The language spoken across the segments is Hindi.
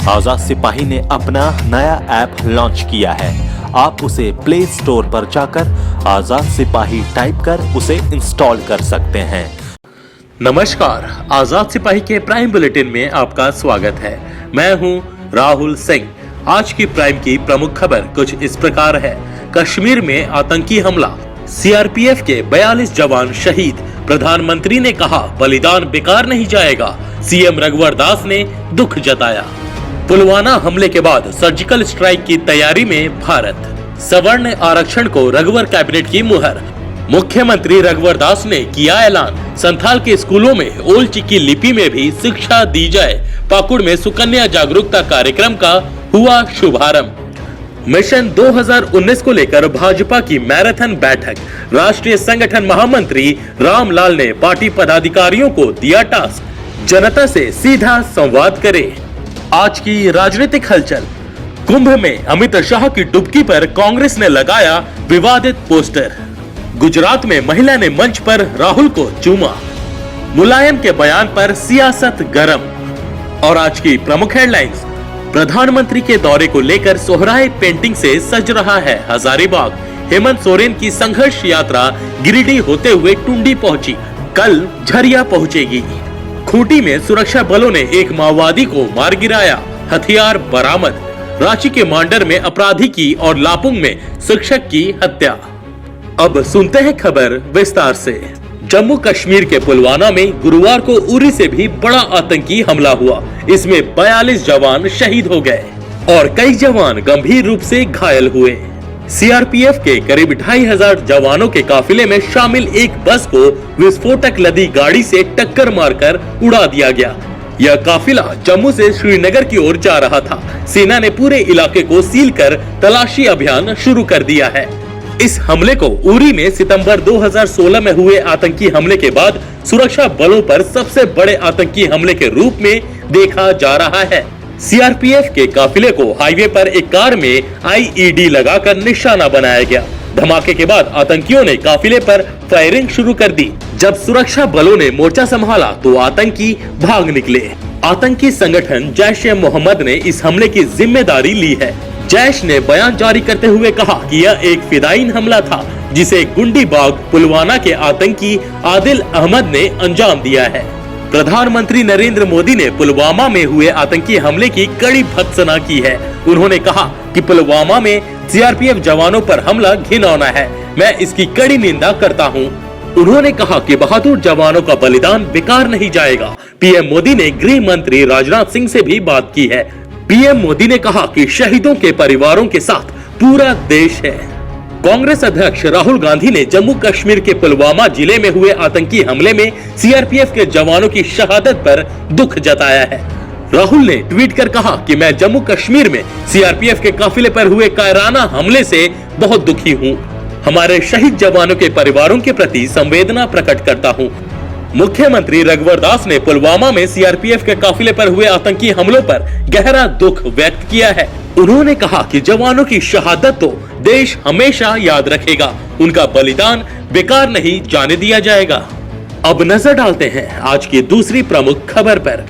आजाद सिपाही ने अपना नया ऐप लॉन्च किया है। आप उसे प्ले स्टोर पर जाकर आजाद सिपाही टाइप कर उसे इंस्टॉल कर सकते हैं। नमस्कार, आजाद सिपाही के प्राइम बुलेटिन में आपका स्वागत है। मैं हूं राहुल सिंह। आज की प्राइम की प्रमुख खबर कुछ इस प्रकार है। कश्मीर में आतंकी हमला, सीआरपीएफ के 42 जवान शहीद। प्रधानमंत्री ने कहा बलिदान बेकार नहीं जाएगा। सीएम रघुवर दास ने दुख जताया। पुलवामा हमले के बाद सर्जिकल स्ट्राइक की तैयारी में भारत। सवर्ण आरक्षण को रघुवर कैबिनेट की मुहर। मुख्यमंत्री रघुवर दास ने किया ऐलान, संथाल के स्कूलों में ओल चिकी लिपि में भी शिक्षा दी जाए। पाकुड़ में सुकन्या जागरूकता कार्यक्रम का हुआ शुभारंभ। मिशन 2019 को लेकर भाजपा की मैराथन बैठक। राष्ट्रीय संगठन महामंत्री रामलाल ने पार्टी पदाधिकारियों को दिया टास्क, जनता से सीधा संवाद करें। आज की राजनीतिक हलचल। कुंभ में अमित शाह की डुबकी पर कांग्रेस ने लगाया विवादित पोस्टर। गुजरात में महिला ने मंच पर राहुल को चूमा। मुलायम के बयान पर सियासत गरम। और आज की प्रमुख हेडलाइंस। प्रधानमंत्री के दौरे को लेकर सोहराय पेंटिंग से सज रहा है हजारीबाग। हेमंत सोरेन की संघर्ष यात्रा गिरिडीह होते हुए टुंडी पहुंची, कल झरिया पहुंचेगी। खूंटी में सुरक्षा बलों ने एक माओवादी को मार गिराया, हथियार बरामद। रांची के मांडर में अपराधी की और लापुंग में शिक्षक की हत्या। अब सुनते हैं खबर विस्तार से। जम्मू कश्मीर के पुलवामा में गुरुवार को उरी से भी बड़ा आतंकी हमला हुआ। इसमें 42 जवान शहीद हो गए और कई जवान गंभीर रूप से घायल हुए। सीआरपीएफ के करीब 2500 जवानों के काफिले में शामिल एक बस को विस्फोटक लदी गाड़ी से टक्कर मारकर उड़ा दिया गया। यह काफिला जम्मू से श्रीनगर की ओर जा रहा था। सेना ने पूरे इलाके को सील कर तलाशी अभियान शुरू कर दिया है। इस हमले को उरी में सितंबर 2016 में हुए आतंकी हमले के बाद सुरक्षा बलों पर सबसे बड़े आतंकी हमले के रूप में देखा जा रहा है। सीआरपीएफ के काफिले को हाईवे पर एक कार में आईईडी लगाकर निशाना बनाया गया। धमाके के बाद आतंकियों ने काफिले पर फायरिंग शुरू कर दी। जब सुरक्षा बलों ने मोर्चा संभाला तो आतंकी भाग निकले। आतंकी संगठन जैश ए मोहम्मद ने इस हमले की जिम्मेदारी ली है। जैश ने बयान जारी करते हुए कहा कि यह एक फिदायीन हमला था जिसे गुंडीबाग पुलवामा के आतंकी आदिल अहमद ने अंजाम दिया है। प्रधानमंत्री नरेंद्र मोदी ने पुलवामा में हुए आतंकी हमले की कड़ी भर्त्सना की है। उन्होंने कहा कि पुलवामा में सीआरपीएफ जवानों पर हमला घिनौना है। मैं इसकी कड़ी निंदा करता हूं। उन्होंने कहा कि बहादुर जवानों का बलिदान बेकार नहीं जाएगा। पीएम मोदी ने गृह मंत्री राजनाथ सिंह से भी बात की है। पीएम मोदी ने कहा कि शहीदों के परिवारों के साथ पूरा देश है। कांग्रेस अध्यक्ष राहुल गांधी ने जम्मू कश्मीर के पुलवामा जिले में हुए आतंकी हमले में सीआरपीएफ के जवानों की शहादत पर दुख जताया है। राहुल ने ट्वीट कर कहा कि मैं जम्मू कश्मीर में सीआरपीएफ के काफिले पर हुए कायराना हमले से बहुत दुखी हूँ। हमारे शहीद जवानों के परिवारों के प्रति संवेदना प्रकट करता हूँ। मुख्यमंत्री रघुवर दास ने पुलवामा में सीआरपीएफ के काफिले पर हुए आतंकी हमलों पर गहरा दुख व्यक्त किया है। उन्होंने कहा कि जवानों की शहादत तो देश हमेशा याद रखेगा। उनका बलिदान बेकार नहीं जाने दिया जाएगा। अब नजर डालते हैं आज की दूसरी प्रमुख खबर पर।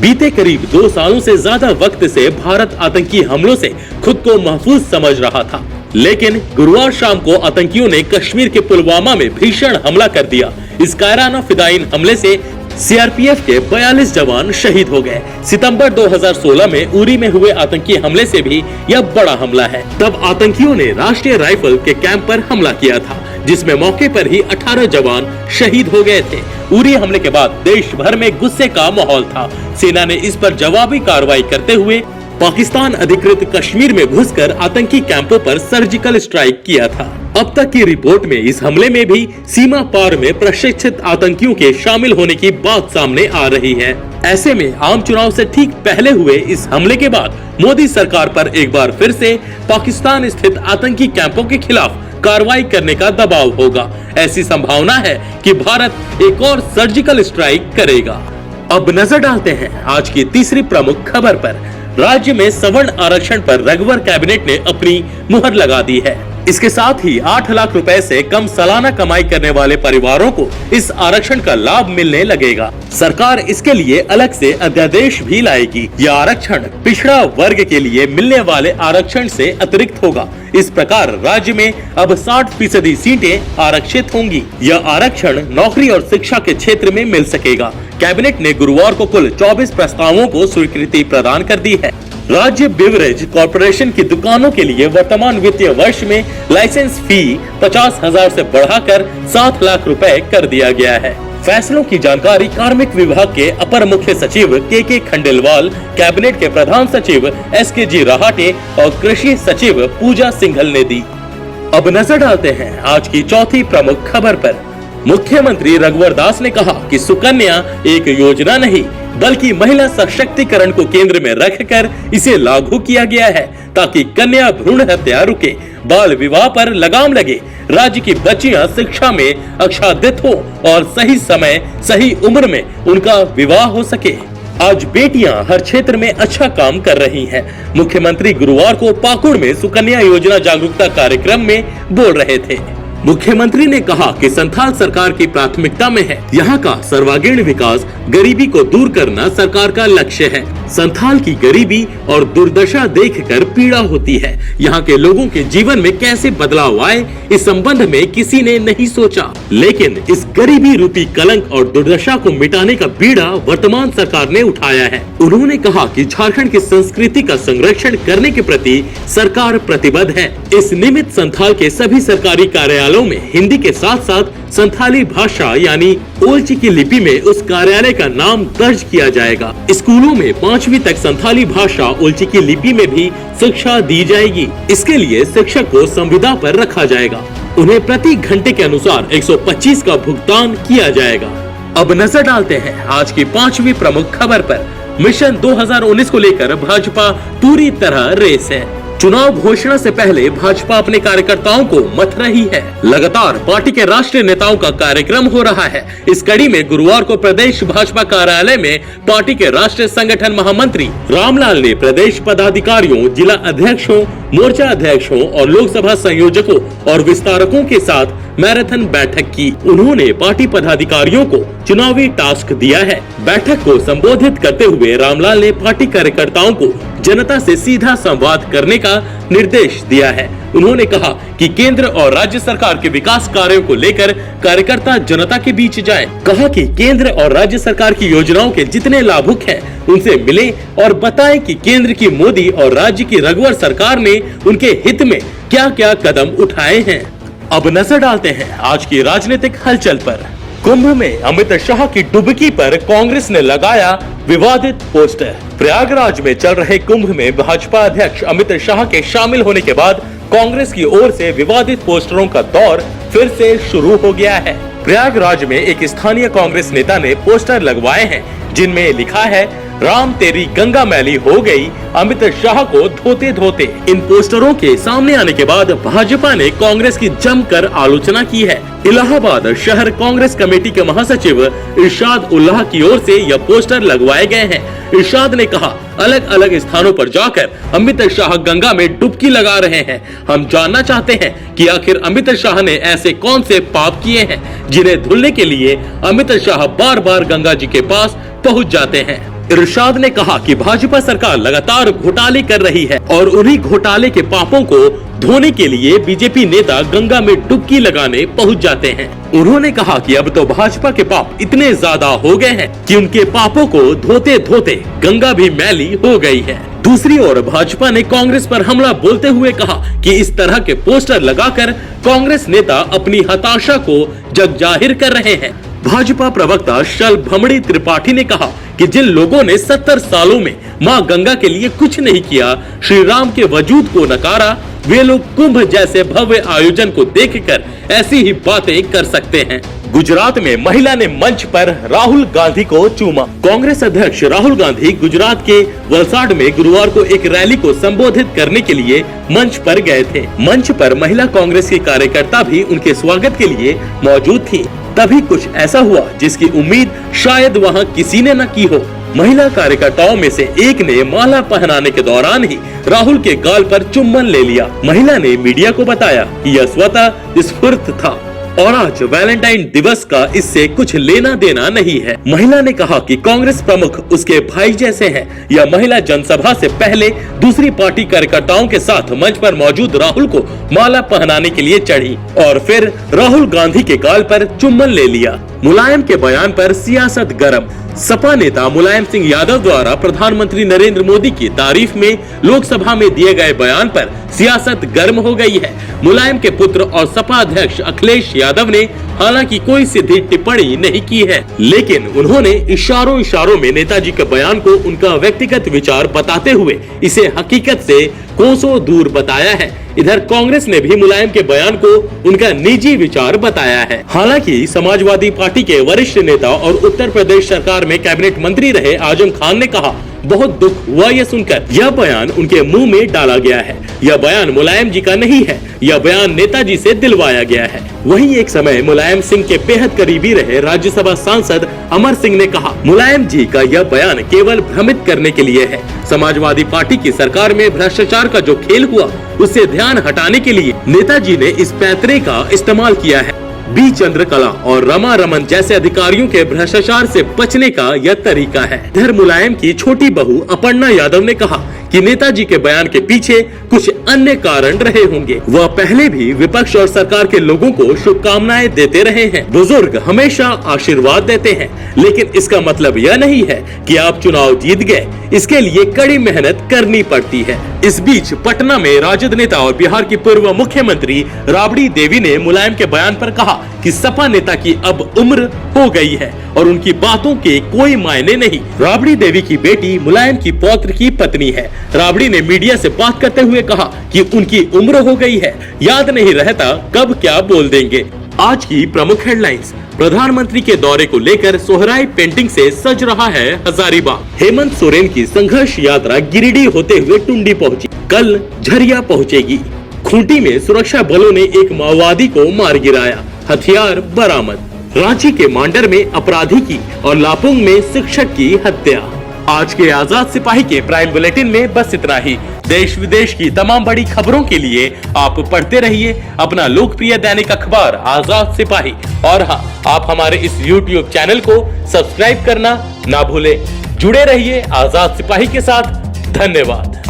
बीते करीब 2 सालों से ज्यादा वक्त से भारत आतंकी हमलों से खुद को महफूज समझ रहा था, लेकिन गुरुवार शाम को आतंकियों ने कश्मीर के पुलवामा में भीषण हमला कर दिया। इस कायराना फिदायीन हमले से सीआरपीएफ के 42 जवान शहीद हो गए। सितंबर 2016 में उरी में हुए आतंकी हमले से भी यह बड़ा हमला है। तब आतंकियों ने राष्ट्रीय राइफल के कैंप पर हमला किया था, जिसमें मौके पर ही 18 जवान शहीद हो गए थे। उरी हमले के बाद देश भर में गुस्से का माहौल था। सेना ने इस पर जवाबी कार्रवाई करते हुए पाकिस्तान अधिकृत कश्मीर में घुसकर आतंकी कैंपों पर सर्जिकल स्ट्राइक किया था। अब तक की रिपोर्ट में इस हमले में भी सीमा पार में प्रशिक्षित आतंकियों के शामिल होने की बात सामने आ रही है। ऐसे में आम चुनाव से ठीक पहले हुए इस हमले के बाद मोदी सरकार पर एक बार फिर से पाकिस्तान स्थित आतंकी कैंपों के खिलाफ कार्रवाई करने का दबाव होगा। ऐसी संभावना है कि भारत एक और सर्जिकल स्ट्राइक करेगा। अब नजर डालते हैं आज की तीसरी प्रमुख खबर पर। राज्य में सवर्ण आरक्षण पर रघुवर कैबिनेट ने अपनी मुहर लगा दी है। इसके साथ ही 8 लाख रुपए से कम सालाना कमाई करने वाले परिवारों को इस आरक्षण का लाभ मिलने लगेगा। सरकार इसके लिए अलग से अध्यादेश भी लाएगी। यह आरक्षण पिछड़ा वर्ग के लिए मिलने वाले आरक्षण से अतिरिक्त होगा। इस प्रकार राज्य में अब 60% सीटें आरक्षित होंगी। यह आरक्षण नौकरी और शिक्षा के क्षेत्र में मिल सकेगा। कैबिनेट ने गुरुवार को कुल 24 प्रस्तावों को स्वीकृति प्रदान कर दी है। राज्य बिवरेज कॉर्पोरेशन की दुकानों के लिए वर्तमान वित्तीय वर्ष में लाइसेंस फी 50,000 से बढ़ाकर 7 लाख रुपए कर दिया गया है। फैसलों की जानकारी कार्मिक विभाग के अपर मुख्य सचिव के खंडेलवाल, कैबिनेट के प्रधान सचिव SKG रहाटे और कृषि सचिव पूजा सिंघल ने दी। अब नजर डालते हैं आज की चौथी प्रमुख खबर पर। मुख्यमंत्री रघुवर दास ने कहा कि सुकन्या एक योजना नहीं बल्कि महिला सशक्तिकरण को केंद्र में रखकर इसे लागू किया गया है ताकि कन्या भ्रूण हत्या रुके, बाल विवाह पर लगाम लगे, राज्य की बच्चियां शिक्षा में आच्छादित हो और सही समय सही उम्र में उनका विवाह हो सके। आज बेटियां हर क्षेत्र में अच्छा काम कर रही हैं। मुख्यमंत्री गुरुवार को पाकुड़ में सुकन्या योजना जागरूकता कार्यक्रम में बोल रहे थे। मुख्यमंत्री ने कहा कि संथाल सरकार की प्राथमिकता में है। यहाँ का सर्वांगीण विकास, गरीबी को दूर करना सरकार का लक्ष्य है। संथाल की गरीबी और दुर्दशा देखकर पीड़ा होती है। यहाँ के लोगों के जीवन में कैसे बदलाव आए, इस संबंध में किसी ने नहीं सोचा, लेकिन इस गरीबी रूपी कलंक और दुर्दशा को मिटाने का बीड़ा वर्तमान सरकार ने उठाया है। उन्होंने कहा कि झारखंड की संस्कृति का संरक्षण करने के प्रति सरकार प्रतिबद्ध है। इस निमित्त संथाल के सभी सरकारी कार्यालयों में हिंदी के साथ साथ संथाली भाषा यानी ओल्ची की लिपि में उस कार्यालय का नाम दर्ज किया जाएगा। स्कूलों में 5वीं तक संथाली भाषा ओल्ची की लिपि में भी शिक्षा दी जाएगी। इसके लिए शिक्षक को संविदा पर रखा जाएगा। उन्हें प्रति घंटे के अनुसार 125 का भुगतान किया जाएगा। अब नजर डालते हैं आज की 5वीं प्रमुख खबर पर। मिशन 2019 को लेकर भाजपा पूरी तरह रेस है। चुनाव घोषणा से पहले भाजपा अपने कार्यकर्ताओं को मथ रही है। लगातार पार्टी के राष्ट्रीय नेताओं का कार्यक्रम हो रहा है। इस कड़ी में गुरुवार को प्रदेश भाजपा कार्यालय में पार्टी के राष्ट्रीय संगठन महामंत्री रामलाल ने प्रदेश पदाधिकारियों, जिला अध्यक्षों, मोर्चा अध्यक्षों और लोकसभा संयोजकों और विस्तारकों के साथ मैराथन बैठक की। उन्होंने पार्टी पदाधिकारियों को चुनावी टास्क दिया है। बैठक को संबोधित करते हुए रामलाल ने पार्टी कार्यकर्ताओं को जनता से सीधा संवाद करने का निर्देश दिया है। उन्होंने कहा कि केंद्र और राज्य सरकार के विकास कार्यों को लेकर कार्यकर्ता जनता के बीच जाएं। कहा कि केंद्र और राज्य सरकार की योजनाओं के जितने लाभुक हैं उनसे मिले और बताएं कि केंद्र की मोदी और राज्य की रघुवर सरकार ने उनके हित में क्या क्या कदम उठाए हैं। अब नजर डालते हैं आज की राजनीतिक हलचल पर। कुंभ में अमित शाह की डुबकी पर कांग्रेस ने लगाया विवादित पोस्टर। प्रयागराज में चल रहे कुंभ में भाजपा अध्यक्ष अमित शाह के शामिल होने के बाद कांग्रेस की ओर से विवादित पोस्टरों का दौर फिर से शुरू हो गया है। प्रयागराज में एक स्थानीय कांग्रेस नेता ने पोस्टर लगवाए हैं जिनमें लिखा है, राम तेरी गंगा मैली हो गई, अमित शाह को धोते धोते। इन पोस्टरों के सामने आने के बाद भाजपा ने कांग्रेस की जमकर आलोचना की है। इलाहाबाद शहर कांग्रेस कमेटी के महासचिव इरशाद उल्लाह की ओर से यह पोस्टर लगवाए गए हैं। इरशाद ने कहा, अलग अलग स्थानों पर जाकर अमित शाह गंगा में डुबकी लगा रहे हैं। हम जानना चाहते हैं कि आखिर अमित शाह ने ऐसे कौन से पाप किए हैं जिन्हें धुलने के लिए अमित शाह बार बार गंगा जी के पास पहुंच जाते हैं। इरशाद ने कहा कि भाजपा सरकार लगातार घोटाले कर रही है और उन्हीं घोटाले के पापों को धोने के लिए बीजेपी नेता गंगा में डुबकी लगाने पहुंच जाते हैं। उन्होंने कहा कि अब तो भाजपा के पाप इतने ज्यादा हो गए हैं कि उनके पापों को धोते धोते गंगा भी मैली हो गई है। दूसरी ओर भाजपा ने कांग्रेस पर हमला बोलते हुए कहा कि इस तरह के पोस्टर लगाकर कांग्रेस नेता अपनी हताशा को जग जाहिर कर रहे हैं। भाजपा प्रवक्ता शल भमड़ी त्रिपाठी ने कहा कि जिन लोगों ने 70 सालों में मां गंगा के लिए कुछ नहीं किया, श्री राम के वजूद को नकारा, वे लोग कुंभ जैसे भव्य आयोजन को देखकर ऐसी ही बातें कर सकते हैं। गुजरात में महिला ने मंच पर राहुल गांधी को चूमा। कांग्रेस अध्यक्ष राहुल गांधी गुजरात के वलसाड में गुरुवार को एक रैली को संबोधित करने के लिए मंच पर गए थे। मंच पर महिला कांग्रेस की कार्यकर्ता भी उनके स्वागत के लिए मौजूद थी। तभी कुछ ऐसा हुआ जिसकी उम्मीद शायद वहां किसी ने न की हो। महिला कार्यकर्ताओं में से एक ने माला पहनाने के दौरान ही राहुल के गाल पर चुम्बन ले लिया। महिला ने मीडिया को बताया कि यह स्वतः स्फूर्त था और आज वैलेंटाइन दिवस का इससे कुछ लेना देना नहीं है। महिला ने कहा कि कांग्रेस प्रमुख उसके भाई जैसे हैं। यह महिला जनसभा से पहले दूसरी पार्टी कार्यकर्ताओं के साथ मंच पर मौजूद राहुल को माला पहनाने के लिए चढ़ी और फिर राहुल गांधी के गाल पर चुम्बन ले लिया। मुलायम के बयान पर सियासत गर्म। सपा नेता मुलायम सिंह यादव द्वारा प्रधानमंत्री नरेंद्र मोदी की तारीफ में लोकसभा में दिए गए बयान पर सियासत गर्म हो गई है। मुलायम के पुत्र और सपा अध्यक्ष अखिलेश यादव ने हालांकि कोई सीधी टिप्पणी नहीं की है, लेकिन उन्होंने इशारों में नेताजी के बयान को उनका व्यक्तिगत विचार बताते हुए इसे हकीकत से कोसों दूर बताया है। इधर कांग्रेस ने भी मुलायम के बयान को उनका निजी विचार बताया है। हालांकि समाजवादी पार्टी के वरिष्ठ नेता और उत्तर प्रदेश सरकार में कैबिनेट मंत्री रहे आजम खान ने कहा, बहुत दुख हुआ यह सुनकर। यह बयान उनके मुंह में डाला गया है। यह बयान मुलायम जी का नहीं है, यह बयान नेताजी से दिलवाया गया है। वहीं एक समय मुलायम सिंह के बेहद करीबी रहे राज्यसभा सांसद अमर सिंह ने कहा, मुलायम जी का यह बयान केवल भ्रमित करने के लिए है। समाजवादी पार्टी की सरकार में भ्रष्टाचार का जो खेल हुआ उससे ध्यान हटाने के लिए नेताजी ने इस पैंतरे का इस्तेमाल किया है। बी चंद्रकला और रमा रमन जैसे अधिकारियों के भ्रष्टाचार से बचने का यह तरीका है। इधर मुलायम की छोटी बहू अपर्णा यादव ने कहा कि नेताजी के बयान के पीछे कुछ अन्य कारण रहे होंगे। वह पहले भी विपक्ष और सरकार के लोगों को शुभकामनाएं देते रहे हैं। बुजुर्ग हमेशा आशीर्वाद देते हैं, लेकिन इसका मतलब यह नहीं है कि आप चुनाव जीत गए। इसके लिए कड़ी मेहनत करनी पड़ती है। इस बीच पटना में राजद नेता और बिहार की पूर्व मुख्यमंत्री राबड़ी देवी ने मुलायम के बयान पर कहा कि सपा नेता की अब उम्र हो गई है और उनकी बातों के कोई मायने नहीं। राबड़ी देवी की बेटी मुलायम की पौत्र की पत्नी है। राबड़ी ने मीडिया से बात करते हुए कहा कि उनकी उम्र हो गई है, याद नहीं रहता कब क्या बोल देंगे। आज की प्रमुख हेडलाइंस। प्रधानमंत्री के दौरे को लेकर सोहराई पेंटिंग से सज रहा है हजारीबाग। हेमंत सोरेन की संघर्ष यात्रा गिरिडीह होते हुए टुंडी पहुंची, कल झरिया पहुंचेगी। खूंटी में सुरक्षा बलों ने एक माओवादी को मार गिराया, हथियार बरामद। रांची के मांडर में अपराधी की और लापुंग में शिक्षक की हत्या। आज के आजाद सिपाही के प्राइम बुलेटिन में बस इतना ही। देश विदेश की तमाम बड़ी खबरों के लिए आप पढ़ते रहिए अपना लोकप्रिय दैनिक अखबार आजाद सिपाही। और हाँ, आप हमारे इस YouTube चैनल को सब्सक्राइब करना ना भूले। जुड़े रहिए आजाद सिपाही के साथ। धन्यवाद।